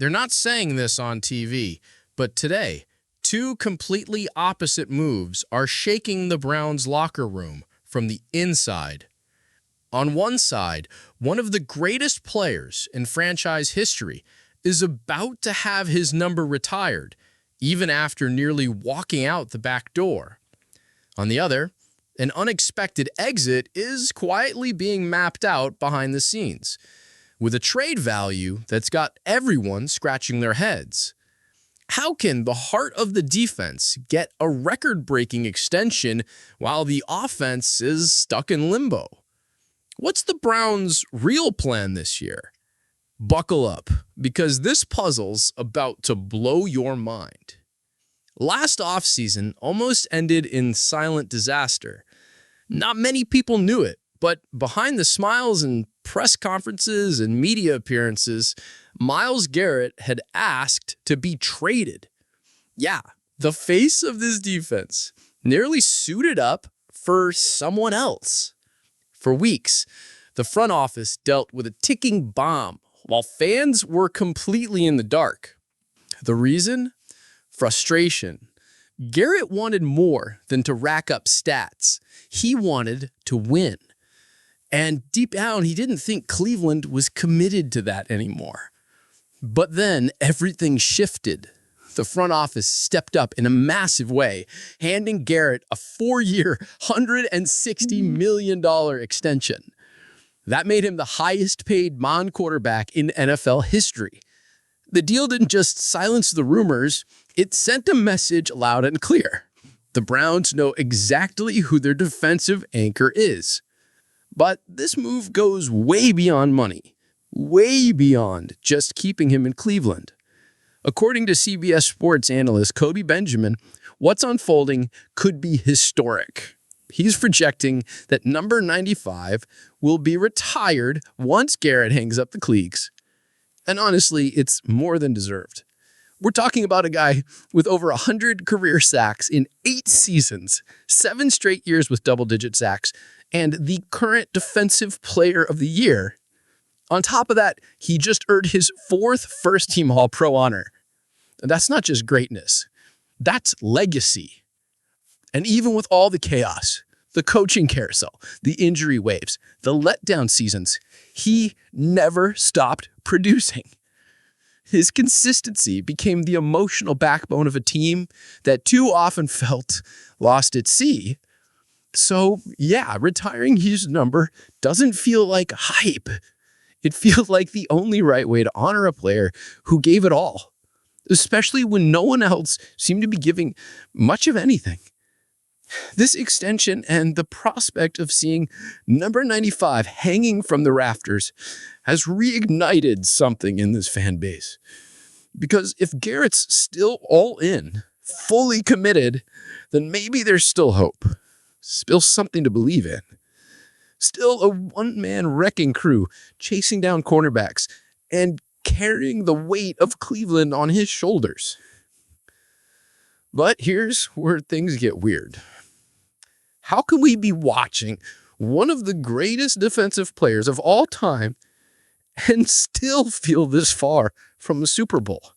They're not saying this on TV, but today, two completely opposite moves are shaking the Browns' locker room from the inside. On one side, one of the greatest players in franchise history is about to have his number retired, even after nearly walking out the back door. On the other, an unexpected exit is quietly being mapped out behind the scenes, with a trade value that's got everyone scratching their heads. How can the heart of the defense get a record-breaking extension while the offense is stuck in limbo? What's the Browns' real plan this year? Buckle up, because this puzzle's about to blow your mind. Last offseason almost ended in silent disaster. Not many people knew it, but behind the smiles and press conferences and media appearances, Myles Garrett had asked to be traded. Yeah, the face of this defense nearly suited up for someone else. For weeks, the front office dealt with a ticking bomb while fans were completely in the dark. The reason? Frustration. Garrett wanted more than to rack up stats. He wanted to win. And deep down, he didn't think Cleveland was committed to that anymore. But then everything shifted. The front office stepped up in a massive way, handing Garrett a 4-year, $160 million extension. That made him the highest-paid non-quarterback in NFL history. The deal didn't just silence the rumors, it sent a message loud and clear. The Browns know exactly who their defensive anchor is. But this move goes way beyond money, way beyond just keeping him in Cleveland. According to CBS Sports analyst Kobe Benjamin, what's unfolding could be historic. He's projecting that number 95 will be retired once Garrett hangs up the cleats. And honestly, it's more than deserved. We're talking about a guy with over 100 career sacks in 8 seasons, 7 straight years with double-digit sacks, and the current Defensive Player of the Year. On top of that, he just earned his 4th first-team All-Pro honor. And that's not just greatness. That's legacy. And even with all the chaos, the coaching carousel, the injury waves, the letdown seasons, he never stopped producing. His consistency became the emotional backbone of a team that too often felt lost at sea. So, yeah, retiring his number doesn't feel like hype. It feels like the only right way to honor a player who gave it all, especially when no one else seemed to be giving much of anything. This extension and the prospect of seeing number 95 hanging from the rafters has reignited something in this fan base. Because if Garrett's still all in, fully committed, then maybe there's still hope. Still something to believe in. Still a one-man wrecking crew chasing down cornerbacks and carrying the weight of Cleveland on his shoulders. But here's where things get weird. How can we be watching one of the greatest defensive players of all time and still feel this far from the Super Bowl?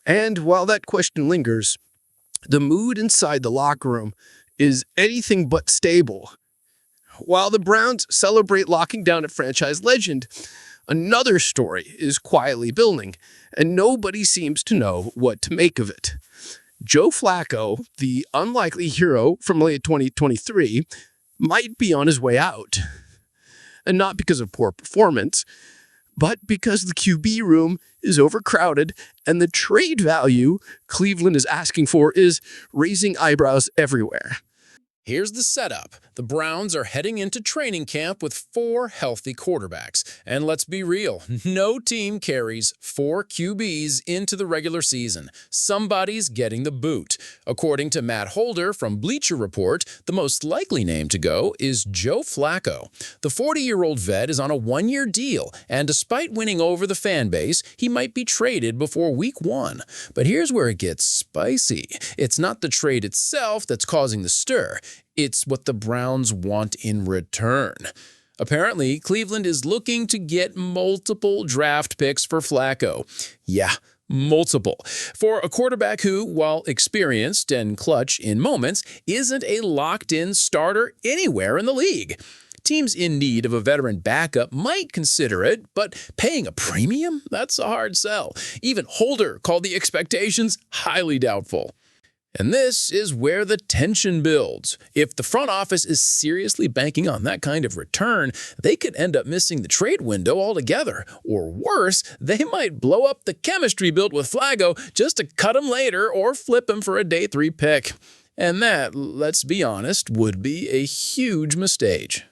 And while that question lingers, the mood inside the locker room is anything but stable. While the Browns celebrate locking down a franchise legend, another story is quietly building, and nobody seems to know what to make of it. Joe Flacco, the unlikely hero from late 2023, might be on his way out. And not because of poor performance, but because the QB room is overcrowded and the trade value Cleveland is asking for is raising eyebrows everywhere. Here's the setup. The Browns are heading into training camp with 4 healthy quarterbacks. And let's be real, no team carries 4 QBs into the regular season. Somebody's getting the boot. According to Matt Holder from Bleacher Report, the most likely name to go is Joe Flacco. The 40-year-old vet is on a 1-year deal, and despite winning over the fan base, he might be traded before week 1. But here's where it gets spicy. It's not the trade itself that's causing the stir. It's what the Browns want in return. Apparently, Cleveland is looking to get multiple draft picks for Flacco. Yeah, multiple. For a quarterback who, while experienced and clutch in moments, isn't a locked-in starter anywhere in the league. Teams in need of a veteran backup might consider it, but paying a premium? That's a hard sell. Even Holder called the expectations highly doubtful. And this is where the tension builds. If the front office is seriously banking on that kind of return, they could end up missing the trade window altogether. Or worse, they might blow up the chemistry built with Flacco just to cut him later or flip him for a day 3 pick. And that, let's be honest, would be a huge mistake.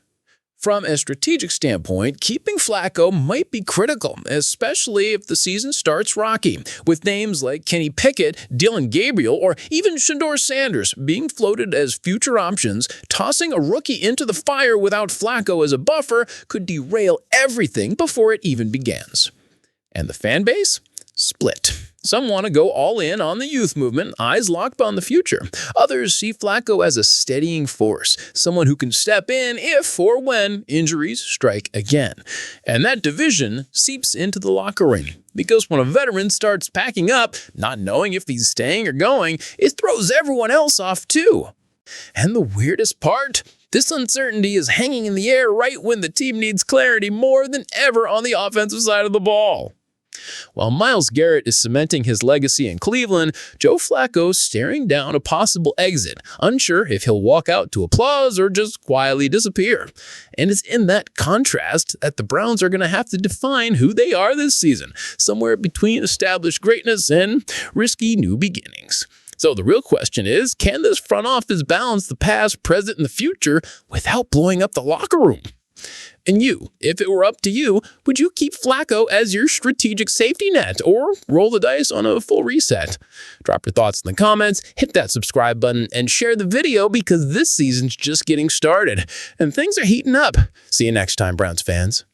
From a strategic standpoint, keeping Flacco might be critical, especially if the season starts rocky, with names like Kenny Pickett, Dylan Gabriel, or even Shedeur Sanders being floated as future options. Tossing a rookie into the fire without Flacco as a buffer could derail everything before it even begins. And the fan base? Split. Some want to go all in on the youth movement, eyes locked on the future. Others see Flacco as a steadying force, someone who can step in if or when injuries strike again. And that division seeps into the locker room, because when a veteran starts packing up, not knowing if he's staying or going, it throws everyone else off too. And the weirdest part? This uncertainty is hanging in the air right when the team needs clarity more than ever on the offensive side of the ball. While Myles Garrett is cementing his legacy in Cleveland, Joe Flacco's staring down a possible exit, unsure if he'll walk out to applause or just quietly disappear. And it's in that contrast that the Browns are going to have to define who they are this season, somewhere between established greatness and risky new beginnings. So the real question is, can this front office balance the past, present, and the future without blowing up the locker room? And you, if it were up to you, would you keep Flacco as your strategic safety net or roll the dice on a full reset? Drop your thoughts in the comments, hit that subscribe button, and share the video because this season's just getting started and things are heating up. See you next time, Browns fans.